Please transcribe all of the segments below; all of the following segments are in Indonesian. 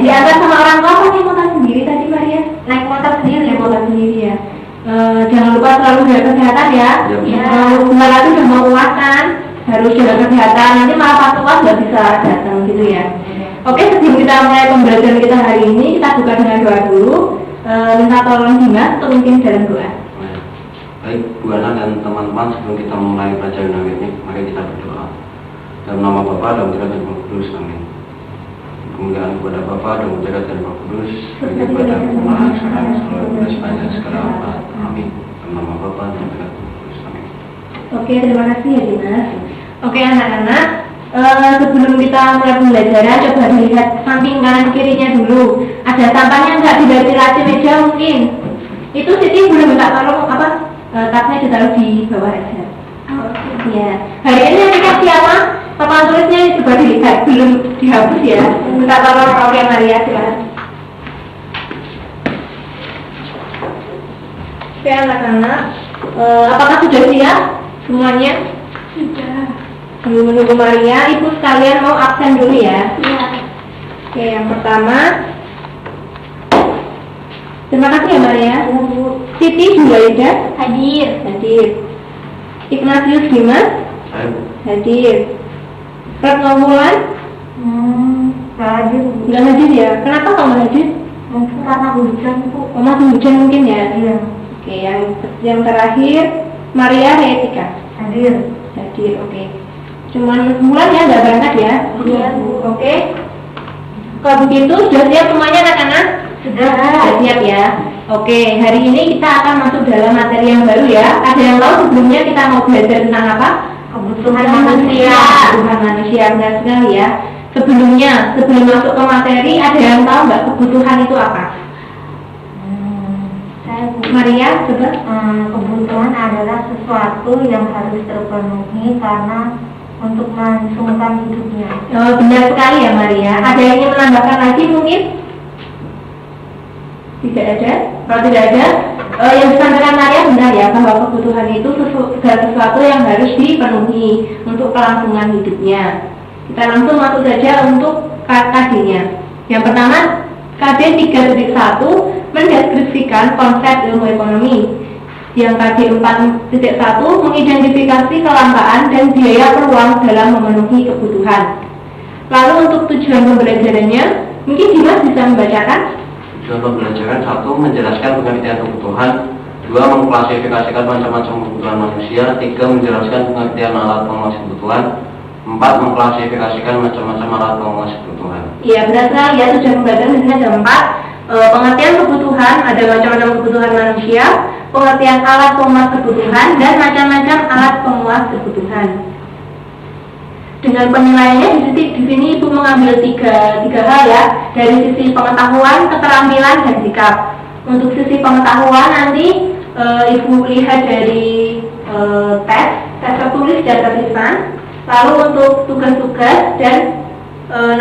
diantar sama orang tua atau naik motor sendiri tadi Maria? Naik motor sendiri ya. Jangan lupa selalu jaga kesehatan ya. Sebentar lagi udah mau UAS kan, harus jaga kesehatan. Nanti malah pas UAS nggak bisa datang gitu ya. Oke, sebelum kita mulai pembelajaran kita hari ini, kita buka dengan doa dulu. Minta tolong Dimas untuk memimpin dalam doa. Baik, Bu Ana dan teman-teman, sebelum kita mulai pelajaran hari ini, mari kita berdoa. Dalam nama Bapa dan Putra dan Roh Kudus, amin. Kemuliaan kepada Bapa dan Putra dan Roh Kudus, bagi pada permulaan sekarang selalu pada sepanjang segala abad, amin. Dalam nama Bapa dan Putra dan Roh Kudus, amin. Oke, terima kasih ya Dimas. Oke anak-anak, sebelum kita mulai pembelajaran, coba dilihat samping kanan kirinya dulu. Ada sampahnya nggak di laci meja mungkin? Itu Siti boleh minta tolong tasnya ditaruh di bawah aja. Ya. Hari ini yang dikasih siapa? Papan tulisnya coba dilihat, belum dihapus ya. Minta tolong Aulia Maria silakan. Oke anak-anak, apakah sudah siap semuanya? Sudah. Sambil menunggu Maria, ibu sekalian mau absen dulu ya. Iya. Oke, yang pertama. Terima kasih ya Maria. Siti Julaida hadir. Ignatius Dimas hadir. Retno Wulan nggak hadir ya. Kenapa kamu hadir? Mungkin karena hujan Bu. Masih hujan mungkin ya. Iya. Oke, yang terakhir Maria Retika Hadir. Oke. Cuman Wulan ya nggak berangkat ya. Iya Bu. Oke. Kalau begitu sudah siap semuanya anak-anak? Sudah siap ya. Oke, hari ini kita akan masuk dalam materi yang baru ya. Ada yang tahu sebelumnya kita mau belajar tentang apa? Kebutuhan manusia. Kebutuhan manusia, benar sekali ya. Sebelum masuk ke materi, ada yang tahu nggak kebutuhan itu apa? Saya Bu. Maria, coba. Kebutuhan adalah sesuatu yang harus terpenuhi karena untuk melangsungkan hidupnya. Oh, benar sekali ya Maria. Ada yang ingin menambahkan lagi mungkin? Tidak ada. Kalau tidak ada, yang disampaikan Maria benar ya, bahwa kebutuhan itu segala sesuatu yang harus dipenuhi untuk kelangsungan hidupnya. Kita langsung masuk saja untuk KD-nya. Yang pertama, KD 3.1 mendeskripsikan konsep ilmu ekonomi. Yang KD 4.1 mengidentifikasi kelangkaan dan biaya peluang dalam memenuhi kebutuhan. Lalu untuk tujuan pembelajarannya, mungkin Dimas bisa membacakan? Tujuan pembelajaran: 1. Menjelaskan pengertian kebutuhan. 2. Mengklasifikasikan macam-macam kebutuhan manusia. 3. Menjelaskan pengertian alat pemenuhi kebutuhan. 4. Mengklasifikasikan macam-macam alat pemenuhi kebutuhan. Iya, benar sekali ya. Tujuan pembelajaran di sini ada 4. Pengertian kebutuhan, ada macam-macam kebutuhan manusia, pengertian alat pemuas kebutuhan, dan macam-macam alat pemuas kebutuhan. Dengan penilaiannya di sini Ibu mengambil tiga hal ya, dari sisi pengetahuan, keterampilan, dan sikap. Untuk sisi pengetahuan nanti Ibu lihat dari tes tertulis dan tertulisan. Lalu untuk tugas-tugas dan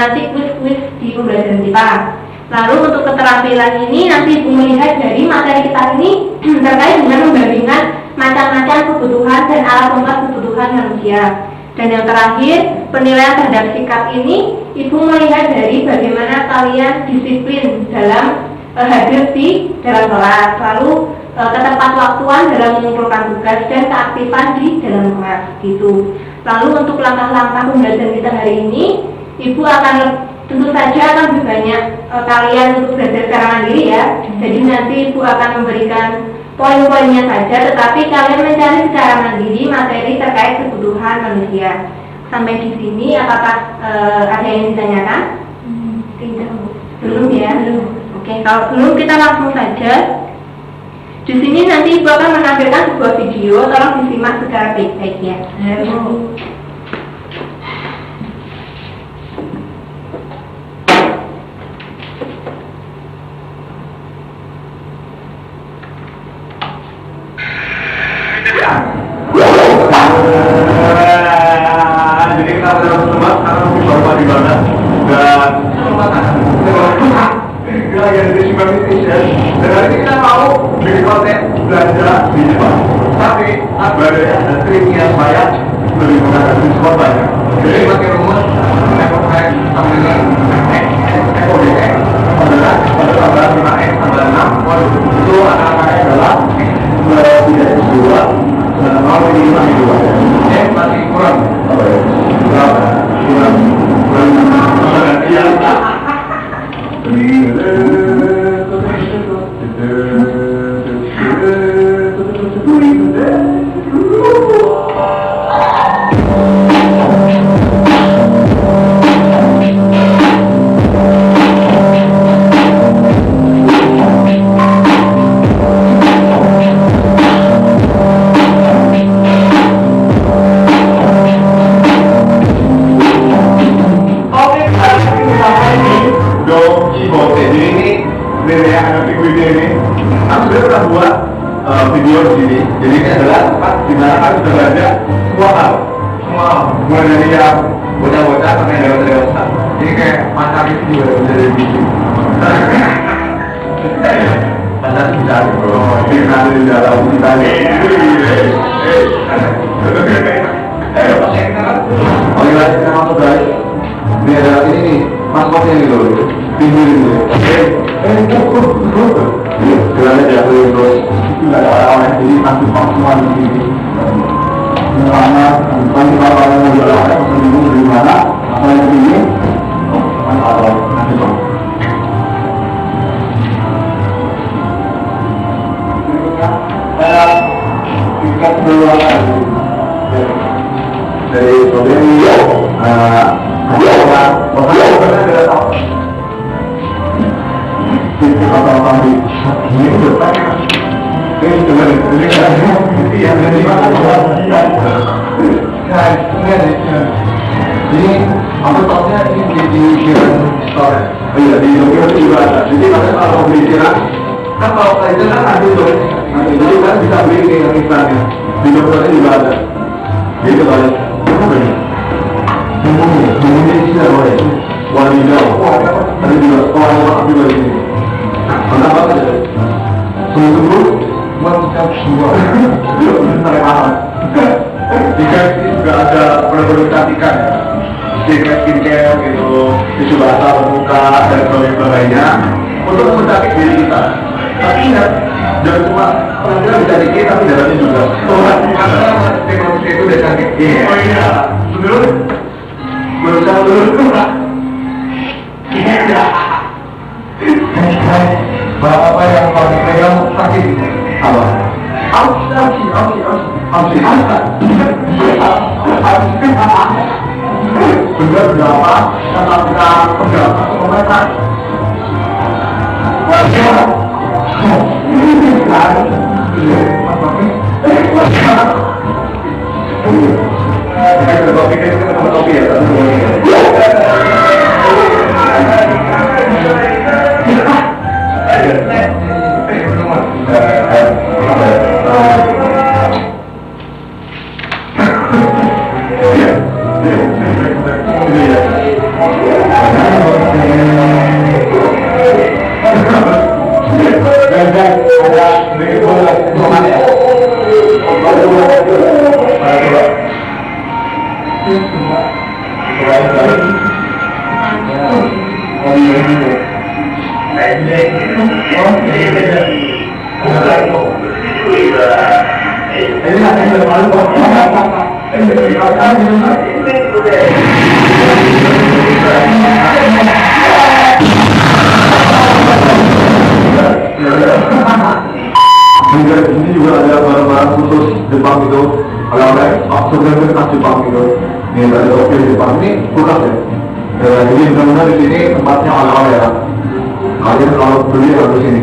nanti kuis-kuis di pembelajaran kita. Lalu untuk keterampilan ini nanti Ibu melihat dari materi kita ini terkait dengan membandingkan macam-macam kebutuhan dan alat pemuas kebutuhan manusia. Dan yang terakhir, penilaian terhadap sikap ini Ibu melihat dari bagaimana kalian disiplin dalam hadir di dalam kelas, lalu ketepat waktuan dalam mengumpulkan tugas dan keaktifan di dalam kelas gitu. Lalu untuk langkah-langkah pembelajaran kita hari ini, Ibu akan tentu saja akan lebih banyak kalian untuk belajar secara mandiri ya. Jadi nanti Ibu akan memberikan poin-poinnya saja, tetapi kalian mencari secara mandiri materi terkait kebutuhan manusia. Sampai di sini, apakah ada yang ditanyakan? Tidak. Belum ya? Oke, kalau belum kita langsung saja. Di sini nanti Ibu akan menampilkan sebuah video, tolong disimak secara baik-baik ya. Jadi kita sudah semua sekarang bapak di mana dan kita yang di Indonesia. Dan hari ini kita mau bikin konten belanja di Jepang. Tapi ada trik yang banyak lebih menggunakan diskon banyak. Jadi pakai rumus ekonomi sama dengan ekonomi pada tanggal 5 tanggal 6 itu anak-anaknya adalah tidak S2 mau minimal S2 masih kurang apa ya? kurang iya. Video di sini, jadi ini adalah tempat di mana kami sudah belajar semua hal, mulai dari yang bocah-bocah sampai yang dewasa. Ini kayak pasar itu juga dari sini. Pasar bisa, bro. Ini nanti di dalam kita nih. Oke, kita masuk guys. Ini adalah ini nih, maskotnya gitu, pinggir gitu. Jalannya jatuh terus itu nggak ada orang-orang jadi masih semua di sini. Karena nanti kalau orang yang jual orang pesan bingung dari mana, apa yang ini, kan ada nanti dong. Tingkat keluaran dari Slovenia, orang tidak tahu. Apa-apa ini bertanya ini cuma ini yang dari mana ini apa topnya ini di store iya di Tokyo juga ada jadi kalau beli kiran kan kalau itu kan ada tuh jadi kan bisa beli yang iklannya di Tokyo juga ada gitu kali ngomongnya sih ada wadidaw ada juga orang-orang juga di sini. Kenapa ada? Sungguh mantap semua. Benar mahal. Jika ini juga ada produk kecantikan ya, skincare gitu, tisu basah muka dan sebagainya untuk mencantik diri kita. Tapi ingat, jangan cuma orang bilang bisa cantik tapi dalamnya juga. Karena teknologi itu udah cantik. Oh iya, menurut iya. Bapak yang paling pegang sakit apa? Benar berapa? Kata kita pegang komentar. Ini juga ada barang-barang khusus Jepang itu. Kalau ada sebenarnya khas Jepang itu. Ini ada topi Jepang ini kulkas ya. Jadi benar-benar di sini tempatnya oleh-oleh ya. Kalian kalau beli harus sini.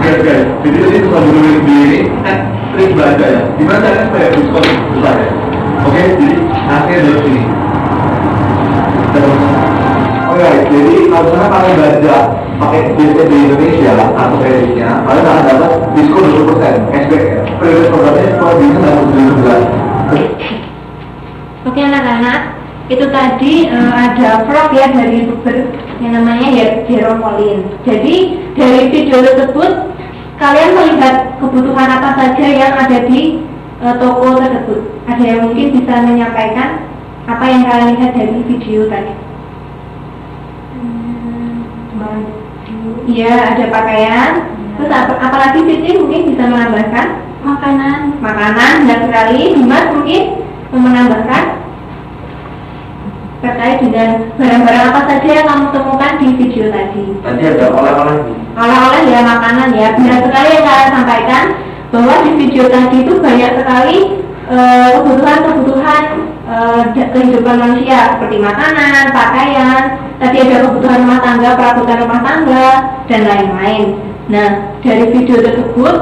Guys, jadi ini kalau beli ini kan trik belanja ya. Gimana caranya supaya diskon besar ya? Oke, jadi nanti dari sini. Oke, jadi kalau misalnya kalian belanja pakai BC di Indonesia atau kreditnya, kalian akan dapat diskon 20% cashback ya. Kredit programnya kalau bisa dapat 7 bulan. Oke anak-anak, itu tadi ada vlog ya dari YouTuber yang namanya Jerome Pauline. Jadi dari video tersebut kalian melihat kebutuhan apa saja yang ada di toko tersebut. Ada yang mungkin bisa menyampaikan apa yang kalian lihat dari video tadi? Iya, ada pakaian. Terus apalagi Siti mungkin bisa menambahkan? Makanan. Makanan, benar sekali. Dimas mungkin mau menambahkan terkait dengan barang-barang apa saja yang kamu temukan di video tadi. Tadi ada oleh-oleh. Oleh-oleh ya, makanan ya. Benar sekali yang kalian sampaikan bahwa di video tadi itu banyak sekali kebutuhan-kebutuhan kehidupan manusia seperti makanan, pakaian, tadi ada kebutuhan rumah tangga, perabotan rumah tangga, dan lain-lain. Nah, dari video tersebut,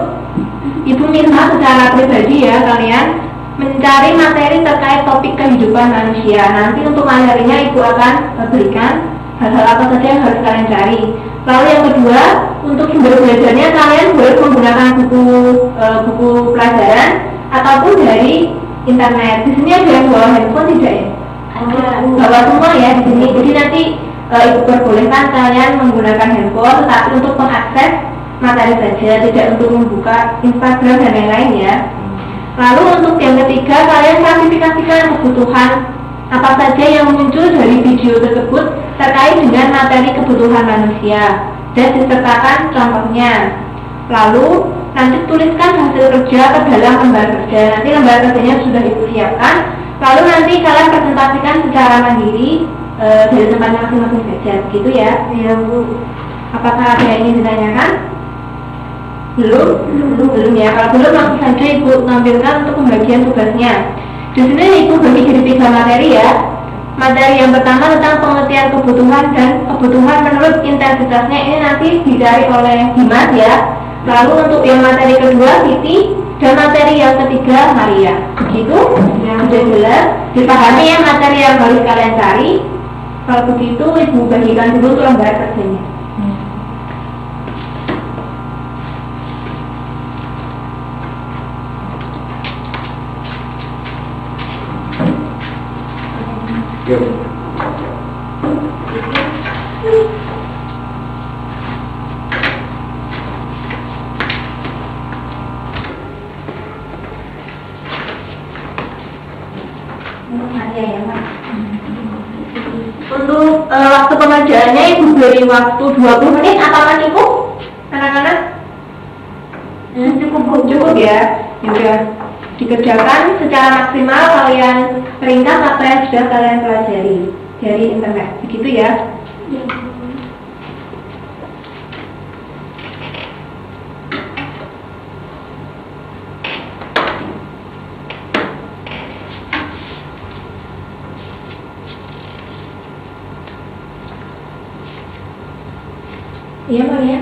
Ibu minta secara pribadi ya kalian mencari materi terkait topik kehidupan manusia. Nanti untuk materinya Ibu akan berikan hal-hal apa saja yang harus kalian cari. Lalu yang kedua, untuk sumber belajarnya kalian boleh menggunakan buku pelajaran ataupun dari internet. Di sini ada yang bawa handphone tidak ya? Ada. Bawa semua ya di sini. Jadi nanti Ibu perbolehkan kalian menggunakan handphone, tetapi untuk mengakses materi saja, tidak untuk membuka Instagram dan lain-lain ya. Lalu untuk yang ketiga, kalian klasifikasikan kebutuhan apa saja yang muncul dari video tersebut terkait dengan materi kebutuhan manusia dan disertakan contohnya. Lalu nanti tuliskan hasil kerja ke dalam lembar kerja. Nanti lembar kerjanya sudah Ibu siapkan. Lalu nanti kalian presentasikan secara mandiri dari tempat masing-masing saja, begitu ya? Iya, Bu. Apakah ada yang ingin ditanyakan? Belum ya. Kalau belum langsung saja Ibu tampilkan untuk pembagian tugasnya. Di sini Ibu bagi jadi 3 materi ya. Materi yang pertama tentang pengertian kebutuhan dan kebutuhan menurut intensitasnya, ini nanti dicari oleh Dimas ya. Lalu untuk yang materi kedua Siti, dan materi yang ketiga Maria. Begitu? Sudah jelas? Dipahami ya materi yang harus kalian cari. Kalau begitu Ibu bagikan dulu untuk lembar kerjanya. Yuk. Untuk waktu pengerjaannya Ibu beri waktu 20 menit apakah cukup? Anak-anak? Cukup ya. Sudah dikerjakan secara maksimal, kalian ringkas apa yang sudah kalian pelajari dari internet. Begitu ya? Iya, Maria.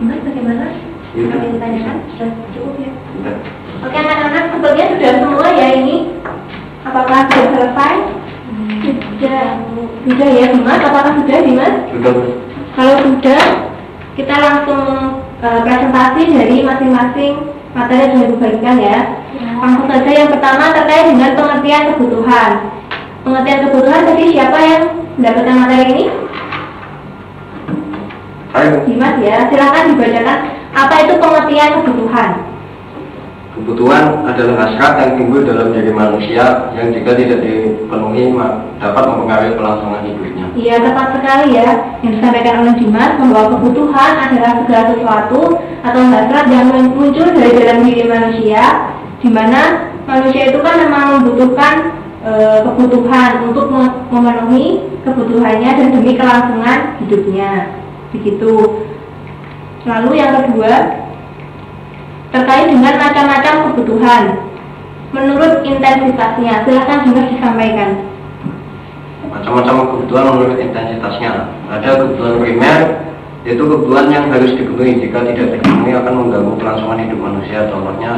Bagaimana? Kami ditanyakan sudah cukup ya? Udah. Oke anak-anak, sepertinya sudah semua ya ini. Apakah sudah selesai? Sudah ya Dimas, apakah sudah Dimas? Sudah. Kalau sudah, kita langsung presentasi dari masing-masing materi yang sudah dibagikan ya. Langsung saja yang pertama terkait dengan pengertian kebutuhan. Pengertian kebutuhan tadi siapa yang mendapatkan materi ini? Ayo. Dimas ya, silakan dibacakan apa itu pengertian kebutuhan. Kebutuhan adalah hasrat yang timbul dalam diri manusia yang jika tidak dipenuhi dapat mempengaruhi kelangsungan hidupnya. Iya, tepat sekali ya yang disampaikan oleh Dimas, bahwa kebutuhan adalah segala sesuatu atau hasrat yang muncul dari dalam diri manusia, di mana manusia itu kan memang membutuhkan kebutuhan untuk memenuhi kebutuhannya dan demi kelangsungan hidupnya. Begitu. Lalu yang kedua, terkait dengan macam-macam kebutuhan menurut intensitasnya. Silakan Dimas disampaikan. Macam-macam kebutuhan menurut intensitasnya. Ada kebutuhan primer, yaitu kebutuhan yang harus dipenuhi. Jika tidak dipenuhi akan mengganggu kelangsungan hidup manusia. Contohnya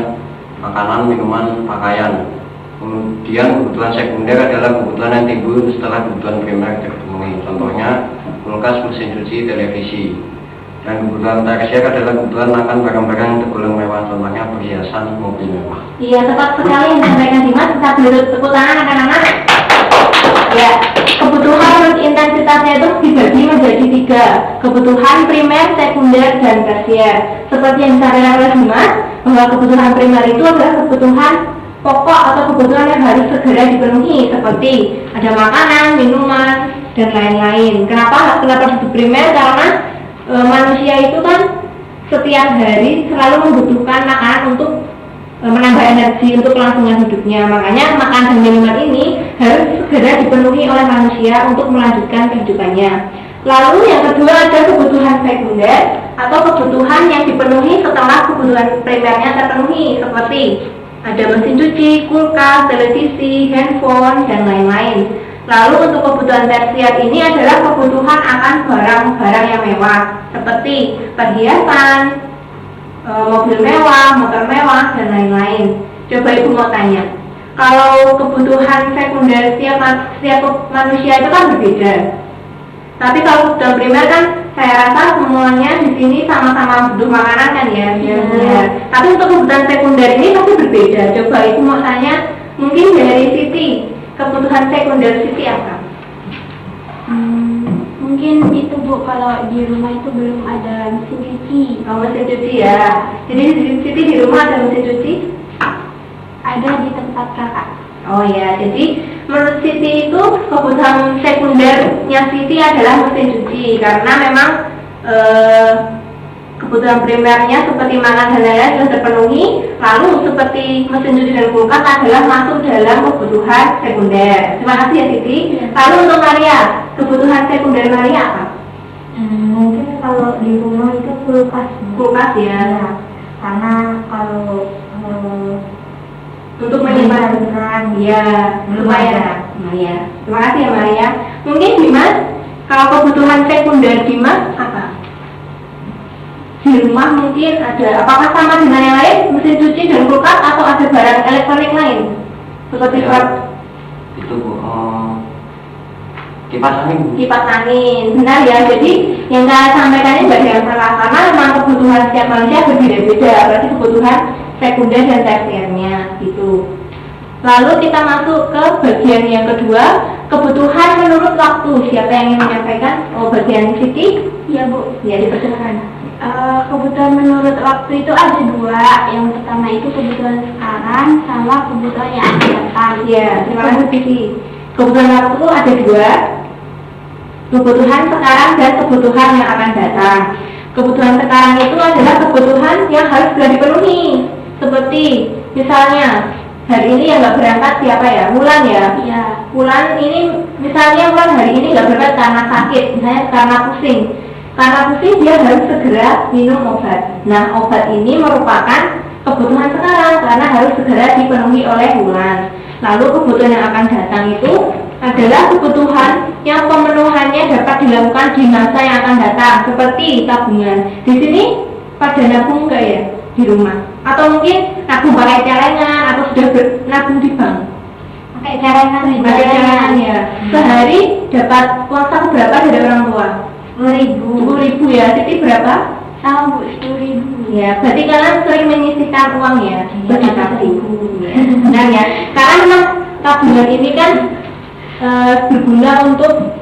makanan, minuman, pakaian. Kemudian kebutuhan sekunder adalah kebutuhan yang timbul setelah kebutuhan primer terpenuhi. Contohnya kulkas, mesin cuci, televisi. Dan kebutuhan tersier adalah kebutuhan akan barang-barang yang tergolong mewah, contohnya perhiasan, mobil mewah. Iya, tepat sekali yang disampaikan Dimas. Bisa beri tepuk tangan anak-anak. Ya, kebutuhan menurut intensitasnya itu dibagi menjadi 3, kebutuhan primer, sekunder, dan tersier. Seperti yang disampaikan oleh Dimas, bahwa kebutuhan primer itu adalah kebutuhan pokok atau kebutuhan yang harus segera dipenuhi, seperti ada makanan, minuman, dan lain-lain. Kenapa disebut primer? Karena manusia itu kan setiap hari selalu membutuhkan makanan untuk menambah energi untuk kelangsungan hidupnya. Makanya makanan dan minuman ini harus segera dipenuhi oleh manusia untuk melanjutkan kehidupannya. Lalu yang kedua ada kebutuhan sekunder atau kebutuhan yang dipenuhi setelah kebutuhan primernya terpenuhi, seperti ada mesin cuci, kulkas, televisi, handphone, dan lain-lain. Lalu untuk kebutuhan tersier ini adalah kebutuhan akan barang-barang yang mewah, seperti perhiasan, mobil mewah, motor mewah, dan lain-lain. Coba Ibu mau tanya, kalau kebutuhan sekunder setiap manusia itu kan berbeda. Tapi kalau kebutuhan primer kan saya rasa semuanya di sini sama-sama butuh makanan kan ya. Tapi untuk kebutuhan sekunder ini pasti berbeda. Coba Ibu mau tanya, mungkin dari Siti, kebutuhan sekunder Siti apa? Mungkin itu Bu, kalau di rumah itu belum ada mesin cuci. Oh, mesin cuci ya. Jadi Siti di rumah ada mesin cuci? Ada di tempat kakak. Oh ya, jadi menurut Siti itu kebutuhan sekundernya Siti adalah mesin cuci, karena memang kebutuhan primernya seperti makan dan lain-lain sudah terpenuhi. Lalu seperti mesin cuci dan kulkas adalah masuk dalam kebutuhan sekunder. Terima kasih ya Siti. Lalu untuk Maria, kebutuhan sekunder Maria apa? Mungkin kalau di rumah itu kulkas. Kulkas ya. Karena kalau untuk menyimpan ya supaya ya. Terima kasih ya Maria. Mungkin Dimas, kalau kebutuhan sekunder Dimas apa? Di rumah mungkin ada, apakah sama dengan yang lain, mesin cuci dan kulkas, atau ada barang elektronik lain seperti itu kipas angin. kipas angin? Benar ya. Jadi yang saya sampaikan ini bagi yang salah, karena memang kebutuhan setiap manusia berbeda-beda, berarti kebutuhan sekunder dan tersiernya gitu. Lalu kita masuk ke bagian yang kedua, kebutuhan menurut waktu. Siapa yang ingin menyampaikan? Oh, bagian Siti? Iya Bu. Ya, dipersilakan. Kebutuhan menurut waktu itu ada 2. Yang pertama itu kebutuhan sekarang sama kebutuhan yang akan datang. Ya, terima kasih Siti. Kebutuhan waktu itu ada 2, kebutuhan sekarang dan kebutuhan yang akan datang. Kebutuhan sekarang itu adalah kebutuhan yang harus segera dipenuhi, seperti misalnya hari ini yang nggak berangkat siapa ya? Wulan ya. Iya. Wulan ini misalnya Wulan hari ini nggak berangkat karena sakit, misalnya karena pusing. Karena pusing dia harus segera minum obat. Nah, obat ini merupakan kebutuhan sekarang karena harus segera dipenuhi oleh Wulan. Lalu kebutuhan yang akan datang itu adalah kebutuhan yang pemenuhannya dapat dilakukan di masa yang akan datang, seperti tabungan. Di sini pada nabung nggak ya di rumah? Atau mungkin nabung pakai celengan atau sudah nabung di bank? Pakai celengan. Pakai celengan ya. Sehari dapat uang saku berapa dari orang tua? 10.000 ya. Siti berapa? Sama Bu, 10.000. Ya, berarti kalian sering menyisihkan uang ya bagi tabung. Benar ya. Karena memang tabungan ini kan berguna untuk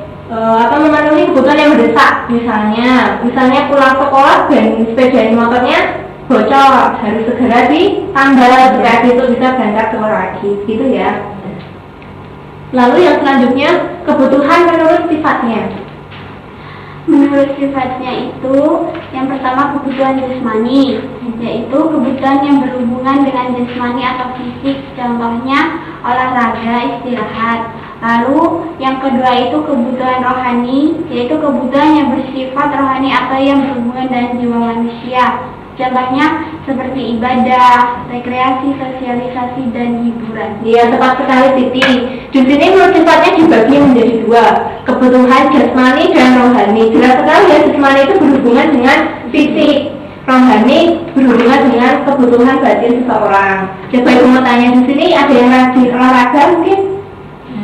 memenuhi kebutuhan yang mendesak. Misalnya pulang sekolah dan sepeda motornya bocor, harus segera ditambal supaya itu bisa berangkat keluar lagi, gitu ya. Lalu yang selanjutnya, kebutuhan menurut sifatnya. Menurut sifatnya itu, yang pertama kebutuhan jasmani, yaitu kebutuhan yang berhubungan dengan jasmani atau fisik, contohnya olahraga, istirahat. Lalu yang kedua itu kebutuhan rohani, yaitu kebutuhan yang bersifat rohani atau yang berhubungan dengan jiwa manusia. Contohnya seperti ibadah, rekreasi, sosialisasi, dan hiburan. Iya, tepat sekali Siti. Di sini menurut sifatnya dibagi menjadi dua, kebutuhan jasmani dan rohani. Jelas sekali ya, jasmani itu berhubungan dengan fisik, rohani berhubungan dengan kebutuhan batin seseorang. Coba ibu mau tanya di sini, ada yang rajin olahraga mungkin?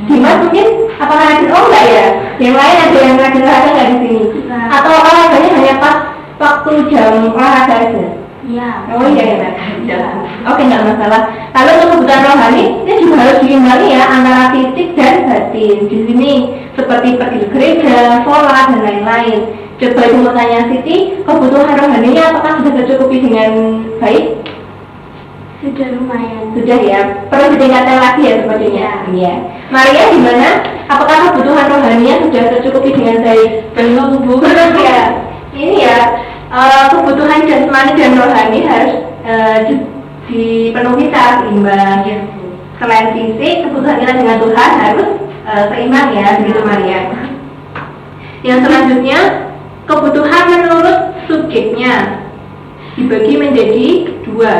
Dimas mungkin? Apakah rajin? Oh enggak ya? Yang lain ada yang rajin olahraga nggak di sini? Atau olahraganya hanya pas waktu jam olahraga aja? Ya. Oh iya ya, oke nggak masalah. Lalu untuk kebutuhan rohani ini juga harus diimbangi ya antara fisik dan batin. Di sini seperti pergi ke gereja, sholat dan lain-lain. Coba ibu mau tanya Siti, kebutuhan rohaninya apakah sudah tercukupi dengan baik? Sudah lumayan. Sudah ya, perlu ditingkatkan lagi ya sepertinya. Iya. Maria gimana? Apakah kebutuhan rohaninya sudah tercukupi dengan baik? Belum Bu. Belum ya. Ini ya. Kebutuhan jasmani dan rohani harus dipenuhi secara seimbang. Ya. Selain fisik, kebutuhan kita dengan Tuhan harus seimbang ya, begitu Maria. Yang selanjutnya, kebutuhan menurut subjeknya dibagi menjadi dua.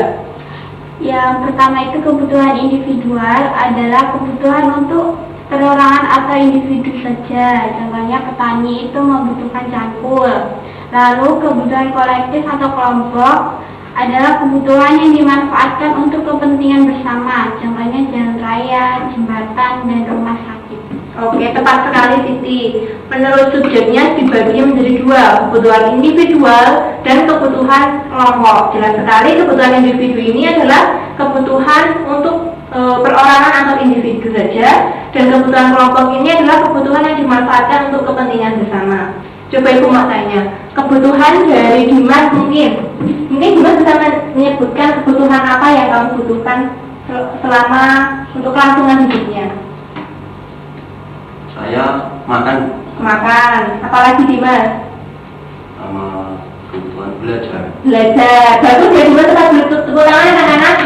Yang pertama itu kebutuhan individual adalah kebutuhan untuk perorangan atau individu saja. Contohnya petani itu membutuhkan cangkul. Lalu kebutuhan kolektif atau kelompok adalah kebutuhan yang dimanfaatkan untuk kepentingan bersama. Contohnya jalan raya, jembatan, dan rumah sakit. Oke, tepat sekali Siti. Menurut subjeknya dibagi menjadi dua, kebutuhan individual dan kebutuhan kelompok. Jelas sekali kebutuhan individu ini adalah kebutuhan untuk perorangan atau individu saja, dan kebutuhan kelompok ini adalah kebutuhan yang dimanfaatkan untuk kepentingan bersama. Coba ibu mau tanya, kebutuhan dari Dimas mungkin Dimas bisa menyebutkan kebutuhan apa yang kamu butuhkan selama untuk kelangsungan hidupnya? Saya makan Apalagi Dimas? sama kebutuhan belajar. Bagus ya Dimas, tetap tepuk tangan anak-anak.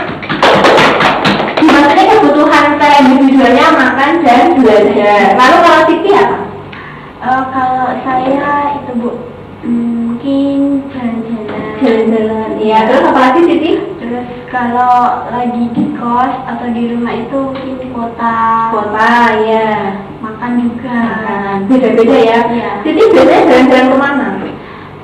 Dimas ini kebutuhan secara individualnya makan dan belajar. Lalu kalau Siti apa? Kalau saya itu Bu, mungkin jalan-jalan. Iya, terus apa lagi Siti? Terus kalau lagi di kos atau di rumah itu mungkin Kota, ya. makan juga. Beda-beda ya. Iya. Siti biasanya jalan-jalan kemana?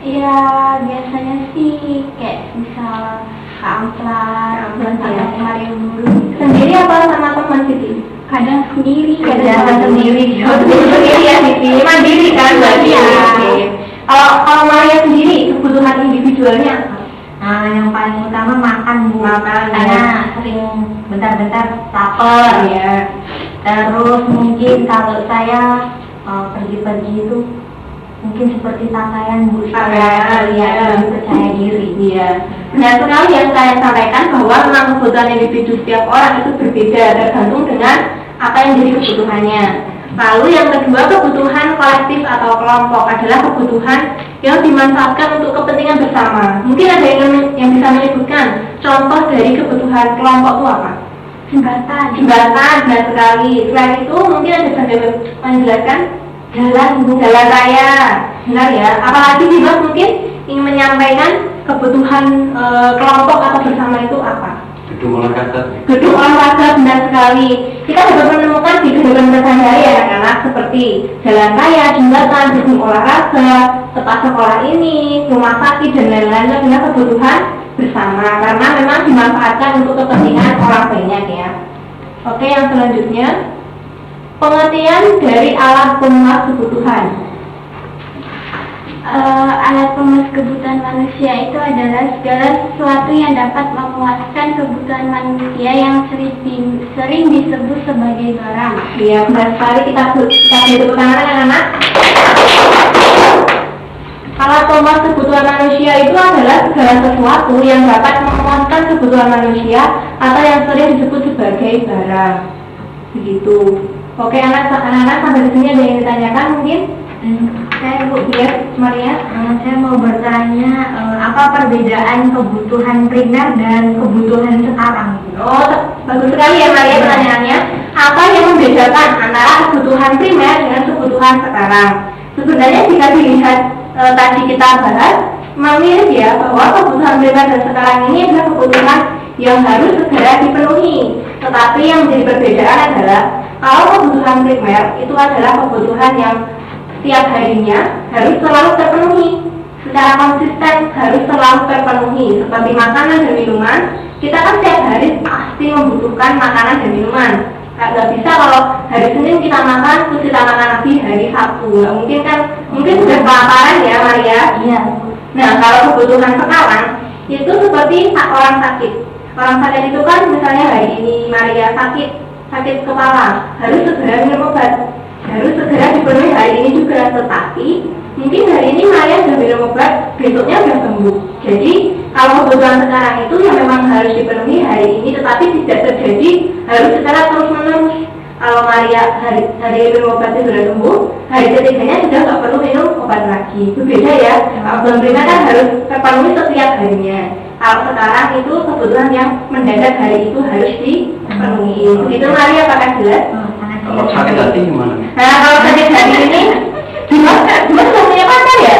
Iya, biasanya sih kayak misal ke Amplas Amplas, atau ya. ke Malioboro gitu. Sendiri apa sama teman Siti? Kadang sendiri, Sendiri ya Siti. Mandiri kan berarti ya. Oke. Kalau Maria sendiri kebutuhan individualnya apa? Nah, yang paling utama makan Bu. Makan, Karena sering bentar-bentar lapar. Ya. Terus mungkin kalau saya pergi-pergi itu mungkin seperti pakaian Bu, Pakaian, ya. lebih percaya diri. Iya. Benar sekali yang saya sampaikan bahwa memang kebutuhan individu setiap orang itu berbeda tergantung dengan apa yang jadi kebutuhannya. Lalu yang kedua, kebutuhan kolektif atau kelompok adalah kebutuhan yang dimanfaatkan untuk kepentingan bersama. Mungkin ada yang bisa menyebutkan contoh dari kebutuhan kelompok itu apa? jembatan. Benar sekali. Selain itu mungkin ada yang menjelaskan jalan raya. Benar ya. Apalagi juga mungkin ingin menyampaikan kebutuhan kelompok atau bersama itu apa? Gedung olahraga, benar sekali. Kita dapat menemukan di kehidupan sehari-hari ya anak-anak seperti jalan raya, jembatan, gedung olahraga, tempat sekolah ini, rumah sakit dan lain-lain adalah kebutuhan bersama karena memang dimanfaatkan untuk kepentingan orang banyak ya. Oke, yang selanjutnya pengertian dari alat pemenuhan kebutuhan. Alat pemenuh kebutuhan manusia itu adalah segala sesuatu yang dapat memuaskan kebutuhan manusia yang sering disebut sebagai barang. Iya, benar sekali. Kita beri tepuk tangan anak-anak. alat pemuas kebutuhan manusia itu adalah segala sesuatu yang dapat memuaskan kebutuhan manusia atau yang sering disebut sebagai barang. Begitu. Oke, anak-anak sampai di sini ada yang ditanyakan mungkin? Saya Bu, Ya, Maria. saya mau bertanya apa perbedaan kebutuhan primer dan kebutuhan sekarang? Oh, bagus sekali ya Maria pertanyaannya. Apa yang membedakan antara kebutuhan primer dengan kebutuhan sekarang? Sebenarnya jika dilihat tadi kita bahas, mirip ya bahwa kebutuhan primer dan sekarang ini adalah kebutuhan yang harus segera dipenuhi. Tetapi yang menjadi perbedaan adalah kalau kebutuhan primer itu adalah kebutuhan yang setiap harinya harus selalu terpenuhi secara konsisten, harus selalu terpenuhi seperti makanan dan minuman. Kita kan setiap hari pasti membutuhkan makanan dan minuman. Nggak bisa kalau hari Senin kita makan terus kita makan lagi hari Sabtu. Nggak mungkin kan, mungkin sudah kelaparan ya Maria. Iya. Nah, kalau kebutuhan sekarang itu seperti orang sakit. Orang sakit itu kan misalnya hari ini Maria sakit kepala, harus segera minum obat, harus segera dipenuhi hari ini juga. Tetapi mungkin hari ini Maria sudah minum obat, besoknya sudah sembuh. Jadi kalau kebutuhan sekarang itu yang memang harus dipenuhi hari ini, tetapi tidak terjadi harus secara terus menerus. Kalau Maria hari minum obatnya sudah sembuh, hari ketiganya sudah tak perlu minum obat lagi. Itu beda ya. Kalau belum primer kan harus terpenuhi setiap harinya. Kalau sekarang itu kebutuhan yang mendadak hari itu harus dipenuhi. Itu Maria apakah jelas? Kalau sakit hati gimana? Nah, kalau sakit hati ini, Dimas sudah punya pacar ya?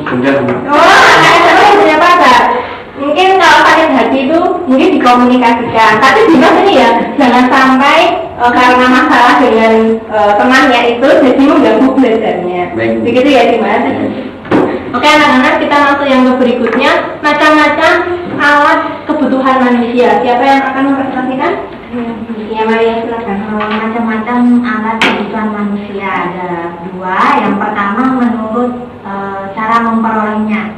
Sudah. Oh, anak SMA punya pacar. Mungkin kalau sakit hati itu mungkin dikomunikasikan. Tapi Dimas ini ya, jangan sampai karena masalah dengan temannya itu jadi mengganggu belajarnya. Baik. Begitu ya Dimas? Oke anak-anak, kita masuk yang ke berikutnya. Macam-macam alat kebutuhan manusia. Siapa yang akan mempresentasikan? Ya Maria, silakan. Macam-macam alat kebutuhan manusia ada dua. Yang pertama menurut cara memperolehnya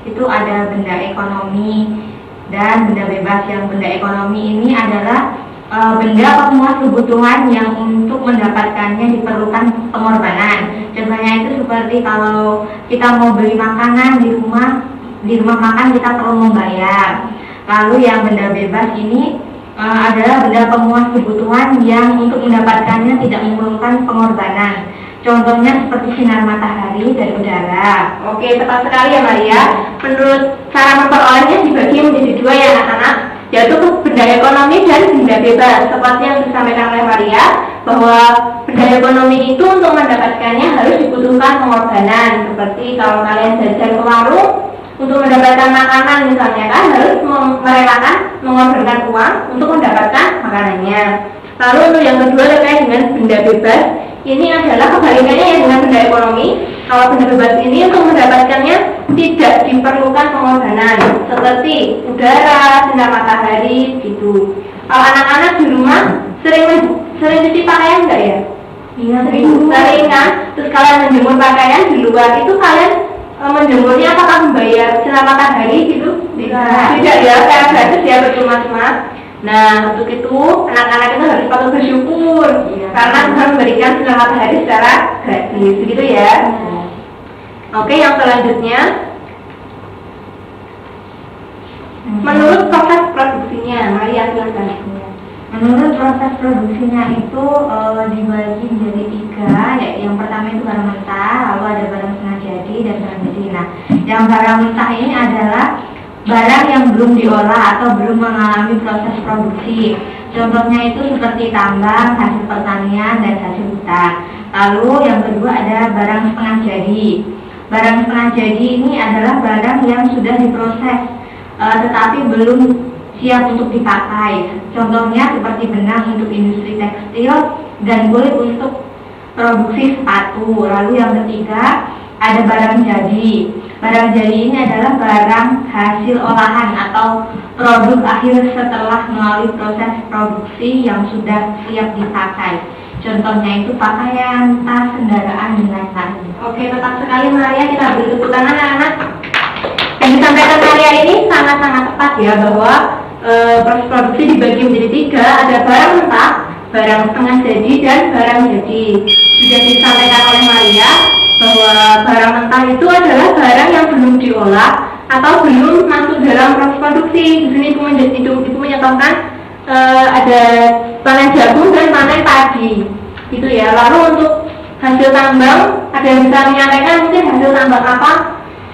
itu ada benda ekonomi dan benda bebas. Yang benda ekonomi ini adalah benda pemuas kebutuhan yang untuk mendapatkannya diperlukan pengorbanan. Contohnya itu seperti kalau kita mau beli makanan di rumah makan kita perlu membayar. Lalu yang benda bebas ini adalah benda pemuas kebutuhan yang untuk mendapatkannya tidak memerlukan pengorbanan. Contohnya seperti sinar matahari dan udara. Oke, tepat sekali ya Maria. Menurut cara memperolehnya dibagi menjadi dua ya anak-anak, yaitu benda ekonomi dan benda bebas. Seperti yang disampaikan oleh Maria, bahwa benda ekonomi itu untuk mendapatkannya harus dibutuhkan pengorbanan. Seperti kalau kalian jajan ke warung, untuk mendapatkan makanan misalnya kan harus merelakan mengorbankan uang untuk mendapatkan makanannya. Lalu untuk yang kedua terkait dengan benda bebas, ini adalah kebalikannya ya dengan benda ekonomi. Kalau benda bebas ini untuk mendapatkannya tidak diperlukan pengorbanan, seperti udara, sinar matahari, gitu. Kalau anak-anak di rumah sering cuci pakaian enggak ya? Iya, Sering kan? Terus kalian menjemur pakaian di luar itu kalian menjemurnya apakah membayar sinar matahari gitu? Tidak ya, kayak gratis ya, bercuma-cuma. Nah, untuk itu anak-anak itu harus patut bersyukur karena Tuhan memberikan sinar matahari secara gratis, begitu ya. Oke, yang selanjutnya, menurut proses produksinya, Maria silakan. Menurut proses produksinya itu dibagi menjadi tiga. Yang pertama itu barang mentah, lalu ada barang setengah jadi dan barang jadi. Nah, yang barang mentah ini adalah barang yang belum diolah atau belum mengalami proses produksi. Contohnya itu seperti tambang, hasil pertanian, dan hasil hutan. Lalu yang kedua ada barang setengah jadi. Barang setengah jadi ini adalah barang yang sudah diproses tetapi belum siap untuk dipakai. Contohnya seperti benang untuk industri tekstil dan kulit untuk produksi sepatu. Lalu yang ketiga ada barang jadi. Barang jadi ini adalah barang hasil olahan atau produk akhir setelah melalui proses produksi yang sudah siap dipakai. Contohnya itu pakaian, tas, kendaraan, dan lain-lain. Oke, tetap sekali Maria, kita beri tepuk tangan anak-anak. Yang disampaikan Maria ini sangat-sangat tepat ya, bahwa proses produksi dibagi menjadi tiga, ada barang mentah, barang setengah jadi, dan barang jadi. Sudah disampaikan oleh Maria bahwa barang mentah itu adalah barang yang belum diolah atau belum masuk dalam proses produksi. Di sini ibu menyatakan ada panen jagung dan panen padi, gitu ya. Lalu untuk hasil tambang, ada yang bisa menyampaikan mungkin hasil tambang apa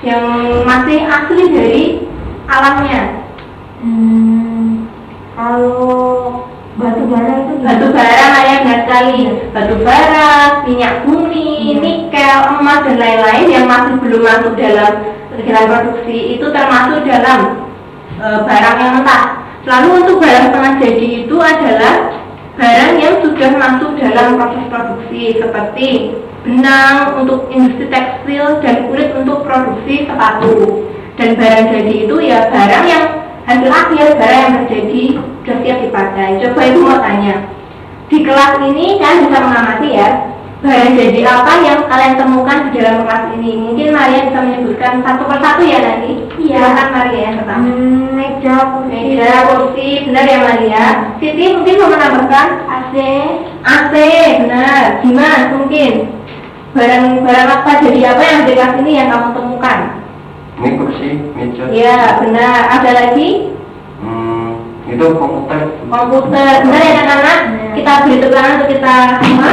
yang masih asli dari alamnya? Kalau batu bara itu Batu bara ya, benar sekali. Batu bara, minyak bumi, nikel, emas dan lain-lain yang masih belum masuk dalam produksi itu termasuk dalam barang yang mentah. Lalu untuk barang setengah jadi itu adalah barang yang sudah masuk dalam proses produksi seperti benang untuk industri tekstil dan kulit untuk produksi sepatu. Dan barang jadi itu ya barang yang hasil akhir, barang yang terjadi sudah siap dipakai. Coba ibu mau tanya, di kelas ini kalian bisa mengamati ya barang jadi apa yang kalian temukan di dalam kelas ini. Mungkin Maria bisa menyebutkan satu persatu ya nanti. Iya. Silakan Maria yang pertama. meja, Kursi, benar ya Maria. Siti mungkin mau menambahkan AC, benar. Dimas mungkin barang apa jadi apa yang di kelas ini yang kamu temukan? Ini kursi, meja. Ya benar. Ada lagi? Itu komputer. Benar ya anak-anak. Kita beri tepuk tangan untuk kita semua.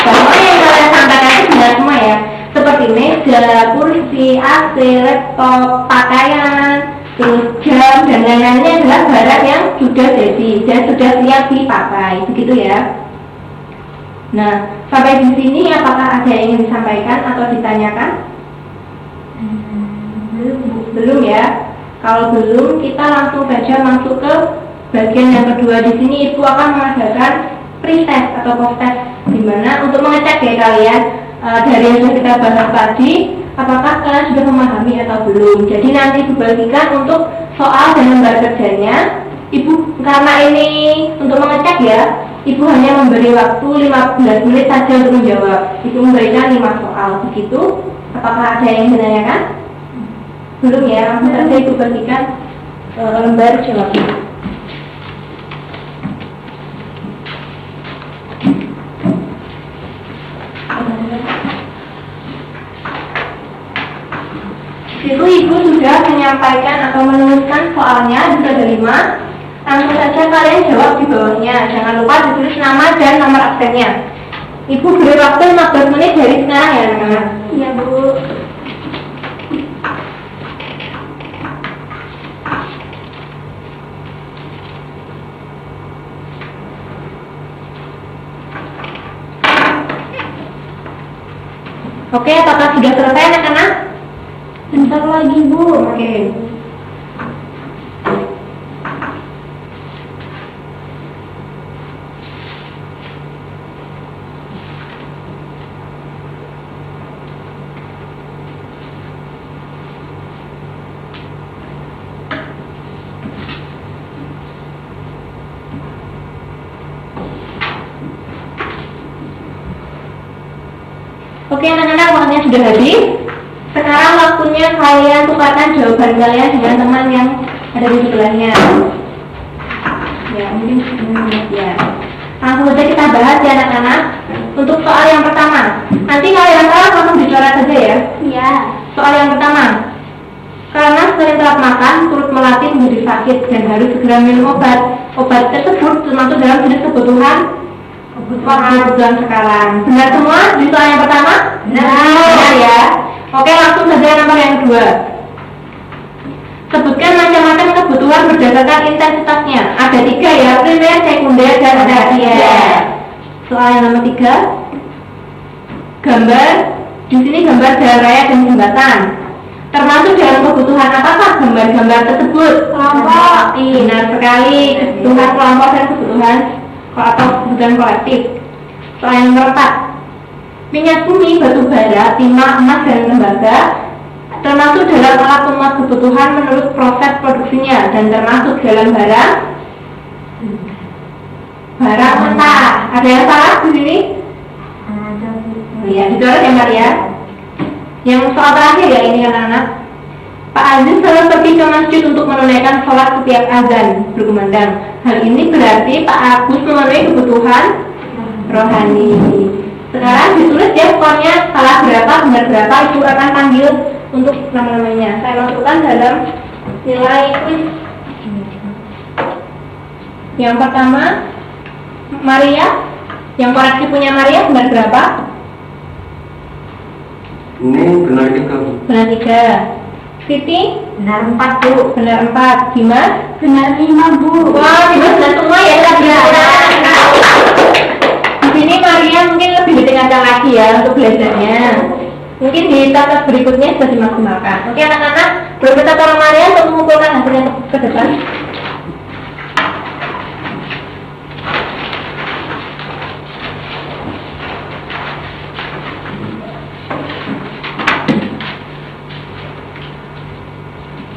Bahwa yang kalian sampaikan itu benar semua ya. Seperti meja, kursi, AC, laptop, pakaian, terus jam dan lain-lainnya adalah barang yang sudah jadi dan sudah siap dipakai. Begitu ya. Nah, sampai di sini apakah ada yang ingin disampaikan atau ditanyakan? Belum ya. Kalau belum, kita langsung saja masuk ke bagian yang kedua. Di sini ibu akan mengadakan pretest atau post-test, di mana untuk mengecek ya kalian dari yang sudah kita bahas tadi, apakah kalian sudah memahami atau belum. Jadi nanti ibu bagikan untuk soal dan lembar kerjanya. Ibu karena ini untuk mengecek ya, ibu hanya memberi waktu 15 menit saja untuk menjawab. Ibu memberikan 5 soal. Begitu. Apakah ada yang menanyakan? Belum ya, langsung saja ibu bagikan lembar jawabnya. Itu ibu sudah menyampaikan atau menuliskan soalnya, sudah ada 5. Langsung saja kalian jawab di bawahnya. Jangan lupa ditulis nama dan nomor absennya. Ibu beri waktu 15 menit dari sekarang ya anak-anak. iya Bu. Oke, apakah sudah selesai anak-anak? Bentar lagi Bu. Oke. Oke anak-anak, waktunya sudah habis. Sekarang waktunya kalian tukarkan jawaban kalian dengan teman yang ada di sebelahnya. Ya, mungkin ya. Langsung saja kita bahas ya anak-anak. Untuk soal yang pertama, nanti kalian langsung dicoret saja ya. Iya. Soal yang pertama, karena sering telat makan turut melatih menjadi sakit dan harus segera minum obat. Obat tersebut termasuk dalam jenis kebutuhan sekarang. Benar semua di soal yang pertama? Benar ya. Oke, langsung saja nomor yang kedua. Sebutkan macam-macam kebutuhan berdasarkan intensitasnya. Ada 3 ya, primer, sekunder, dan tersier. Soal yang nomor 3. Gambar. Di sini gambar jalan raya dan jembatan. Termasuk dalam kebutuhan apakah gambar-gambar tersebut? Kelompok. Benar sekali, kebutuhan kelompok dan kebutuhan atau kebutuhan kolektif. Soal yang nomor 4. Minyak bumi, batu bara, timah, emas, dan tembaga termasuk dalam alat pemuat kebutuhan menurut proses produksinya dan termasuk dalam barang mentah. Ada yang salah di sini? Iya, dicoret ya Maria. Yang soal terakhir ya ini anak-anak. Pak Aziz selalu pergi ke masjid untuk menunaikan sholat setiap azan berkumandang. Hal ini berarti Pak Agus memenuhi kebutuhan rohani. Sekarang ditulis ya deh skornya, salah berapa, benar berapa, Ibu akan panggil untuk nama-namanya. Saya masukkan dalam nilai kuis. Yang pertama, Maria. Yang koreksi punya Maria benar berapa? Ini benar 3, Bu. Benar 3. Siti? Benar 4, Bu. Benar 4. Dimas? Benar 5, Bu. Wah, Dimas benar semua ya, tadi. Di sini Maria mungkin lebih ditingkatkan lagi ya untuk belajarnya. Mungkin di tab berikutnya sudah dimaksimalkan. Oke anak-anak, boleh kita tolong Maria untuk mengumpulkan hasilnya ke depan.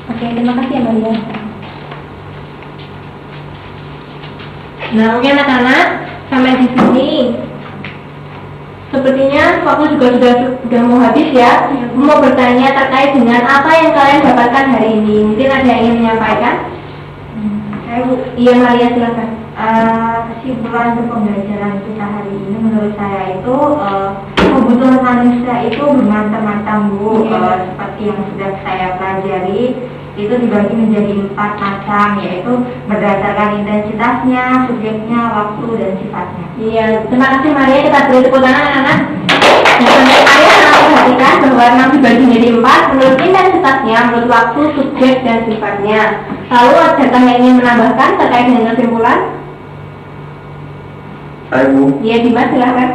Oke, terima kasih ya Maria. Nah, oke anak-anak, sampai di sini. Sepertinya waktu juga sudah mau habis ya. Mau bertanya terkait dengan apa yang kalian dapatkan hari ini. Mungkin ada yang ingin menyampaikan? Iya Maria, silakan. Kesimpulan untuk pembelajaran kita hari ini menurut saya itu kebutuhan manusia itu bermacam-macam, Bu. Seperti yang sudah saya pelajari, itu dibagi menjadi 4 macam, yaitu berdasarkan intensitasnya, subjeknya, waktu, dan sifatnya. Iya, terima kasih Maria. Kita beri tepuk tangan anak-anak. Yang penting Maria sangat perhatikan bahwa 6 dibagi menjadi 4 menurut intensitasnya, menurut waktu, subjek, dan sifatnya. Lalu ada yang ingin menambahkan terkait dengan kesimpulan? Saya, Bu. Iya, Dimas silahkan.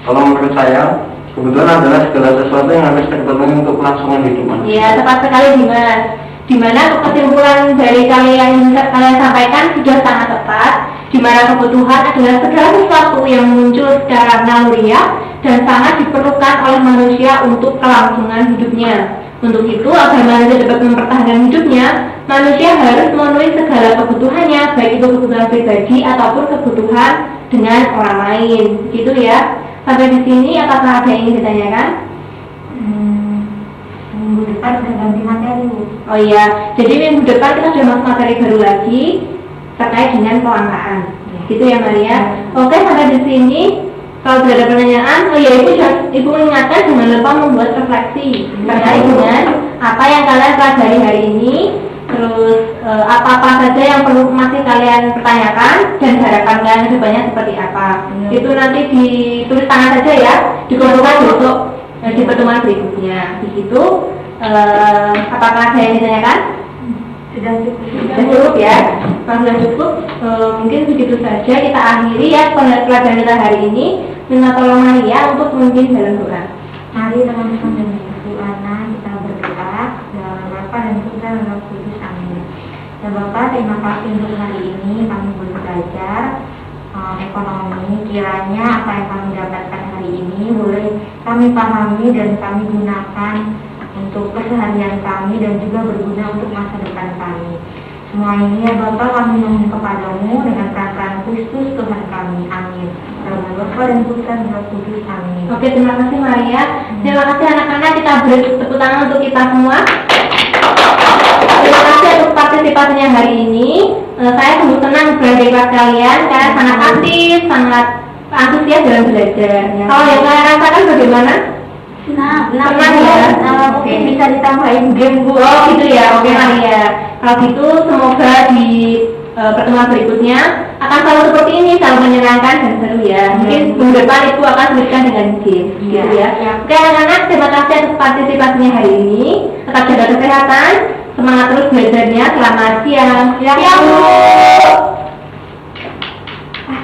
Kalau menurut saya, kebutuhan adalah segala sesuatu yang harus terpenuhi untuk kelangsungan hidup manusia. Iya, tepat sekali Dimas. Dimana kesimpulan dari kalian sampaikan sudah sangat tepat. Dimana kebutuhan adalah segala sesuatu yang muncul secara naluriah dan sangat diperlukan oleh manusia untuk kelangsungan hidupnya. Untuk itu, agar manusia dapat mempertahankan hidupnya, manusia harus memenuhi segala kebutuhannya, baik itu kebutuhan pribadi ataupun kebutuhan dengan orang lain. Gitu ya. Sampai di sini, apakah ada yang ingin ditanyakan? Minggu depan sudah ganti materi, Bu. Oh iya, jadi minggu depan kita sudah masuk materi baru lagi terkait dengan kelangkaan. Gitu ya Maria. Oke, sampai di sini. Kalau tidak ada pertanyaan, oh ya Ibu mengingatkan jangan lupa membuat refleksi terkait dengan apa yang kalian pelajari hari ini, terus apa-apa saja yang perlu masih kalian pertanyakan dan harapan kalian kedepannya seperti apa. Itu nanti ditulis tangan saja ya, dikumpulkan besok di pertemuan berikutnya. Di situ, apakah ada yang ditanyakan? Sudah Cukup ya. Kalau sudah cukup, mungkin begitu saja kita akhiri ya pelajaran kita hari ini. Minta tolong Maria untuk memimpin dalam doa. Mari teman-teman dan Ibu Ana kita berdoa dalam Bapa dan Putra dan Roh Kudus. Amin. Ya Bapak, terima kasih untuk hari ini kami belajar ekonomi. Kiranya apa yang kami dapatkan hari ini boleh kami pahami dan kami gunakan untuk keseharian kami dan juga berguna untuk masa depan kami. Semua ini ya Bapak kami mohon kepadamu dengan peran-peran Kristus Tuhan kami. Amin. Dalam Bapa dan Putra dan Roh Kudus. Amin. Oke, terima kasih Maria. Terima kasih anak-anak, kita beri tepuk tangan untuk kita semua. Terima kasih untuk partisipasinya hari ini. Saya sungguh senang berada di kelas kalian. Kalian sangat aktif, sangat antusias dalam belajar. Kalau yang kalian rasakan bagaimana? Senang ya. Mungkin bisa ditambahin game, Bu. Oh gitu ya, oke Maria. Kalau gitu semoga di pertemuan berikutnya akan selalu seperti ini, selalu menyenangkan dan seru ya. Mungkin minggu depan itu akan sebutkan dengan game, gitu ya. Oke anak-anak, terima kasih atas partisipasinya hari ini. Tetap jaga kesehatan, semangat terus belajarnya. Selamat siang. Siang Bu.